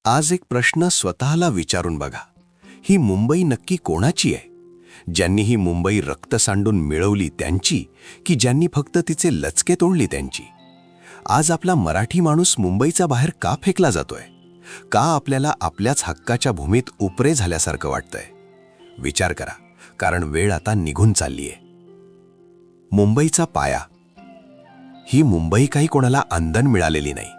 आज एक प्रश्न स्वतःला विचारून बघा, ही मुंबई नक्की कोणाची आहे? ज्यांनी ही मुंबई रक्त सांडून मिळवली त्यांची, की ज्यांनी फक्त तिचे लचके तोडली त्यांची? आज आपला मराठी माणूस मुंबईचा बाहेर का फेकला जातोय? का आपल्याला आपल्याच हक्काच्या भूमीत उपरे झाल्यासारखं वाटतंय? विचार करा, कारण वेळ आता निघून चाललीये. मुंबईचा पाया. ही मुंबई काही कोणाला अंधन मिळालेली नाही.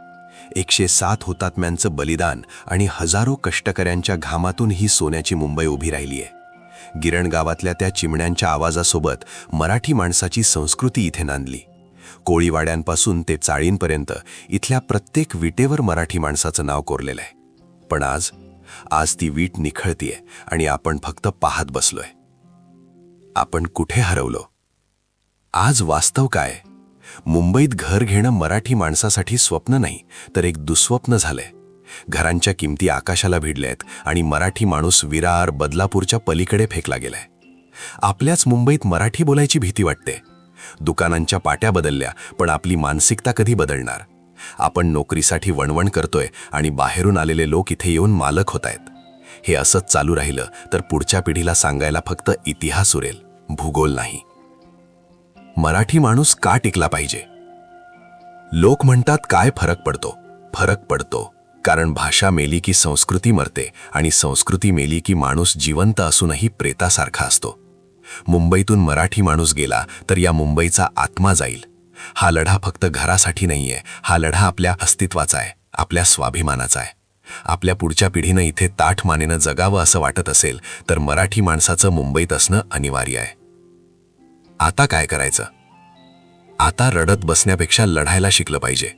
107 हुतात्म्यांचं बलिदान आणि हजारो कष्टकऱ्यांच्या घामातून ही सोन्याची मुंबई उभी राहिलीय. गिरण गावातल्या त्या चिमण्यांच्या आवाजासोबत मराठी माणसाची संस्कृती इथे नांदली. कोळीवाड्यांपासून ते चाळींपर्यंत इथल्या प्रत्येक विटेवर मराठी माणसाचं नाव कोरलेलं आहे. पण आज ती वीट निखळतीये आणि आपण फक्त पाहत बसलोय. आपण कुठे हरवलो? आज वास्तव काय? मुंबईत घर घेणं मराठी माणसासाठी स्वप्न नाही, तर एक दुःस्वप्न झालंय. घरांच्या किमती आकाशाला भिडल्यात आणि मराठी माणूस विरार बदलापूरच्या पलीकडे फेकला गेलाय. आपल्याच मुंबईत मराठी बोलायची भीती वाटते. दुकानांच्या पाट्या बदलल्या, पण आपली मानसिकता कधी बदलणार? आपण नोकरीसाठी वणवण करतोय आणि बाहेरून आलेले लोक इथे येऊन मालक होतायत. हे असंच चालू राहिलं तर पुढच्या पिढीला सांगायला फक्त इतिहास उरेल, भूगोल नाही. मराठी माणूस का टिकला पाहिजे? लोक म्हणतात काय फरक पडतो? फरक पडतो, कारण भाषा मेली की संस्कृती मरते आणि संस्कृती मेली की माणूस जिवंत असूनही प्रेतासारखा असतो. मुंबईतून मराठी माणूस गेला तर या मुंबईचा आत्मा जाईल. हा लढा फक्त घरासाठी नाहीये, हा लढा आपल्या अस्तित्वाचा आहे, आपल्या स्वाभिमानाचा आहे. आपल्या पुढच्या पिढीनं इथे ताठ मानेनं जगावं असं वाटत असेल तर मराठी माणसाचं मुंबईत असणं अनिवार्य आहे. आता काय करायचं? आता रडत बसण्यापेक्षा लढायला शिकलं पाहिजे.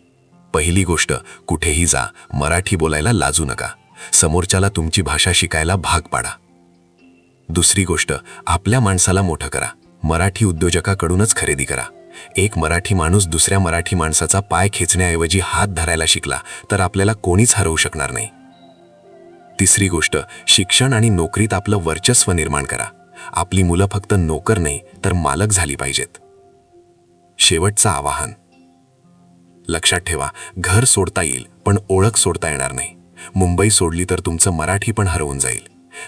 पहिली गोष्ट, कुठेही जा, मराठी बोलायला लाजू नका. समोरच्याला तुमची भाषा शिकायला भाग पाडा. दुसरी गोष्ट, आपल्या माणसाला मोठं करा. मराठी उद्योजकाकडूनच खरेदी करा. एक मराठी माणूस दुसऱ्या मराठी माणसाचा पाय खेचण्याऐवजी हात धरायला शिकला तर आपल्याला कोणीच हरवू शकणार नाही. तिसरी गोष्ट, शिक्षण आणि नोकरीत आपलं वर्चस्व निर्माण करा. आपली मुलं फक्त नोकर नाही तर मालक झाली पाहिजेत. शेवटचं आवाहन, लक्षात ठेवा, घर सोडता येईल पण ओळख सोडता येणार नाही. मुंबई सोडली तर तुमचं मराठी पण हरवून जाईल.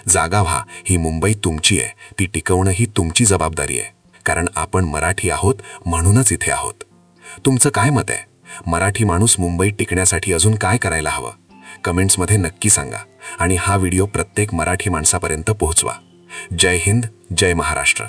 जागा व्हा, ही मुंबई तुमची आहे, ती टिकवणं ही तुमची जबाबदारी आहे. कारण आपण मराठी आहोत म्हणूनच इथे आहोत. तुमचं काय मत आहे? मराठी माणूस मुंबईत टिकण्यासाठी अजून काय करायला हवं? कमेंट्समध्ये नक्की सांगा आणि हा व्हिडिओ प्रत्येक मराठी माणसापर्यंत पोहोचवा. जय हिंद, जय महाराष्ट्र.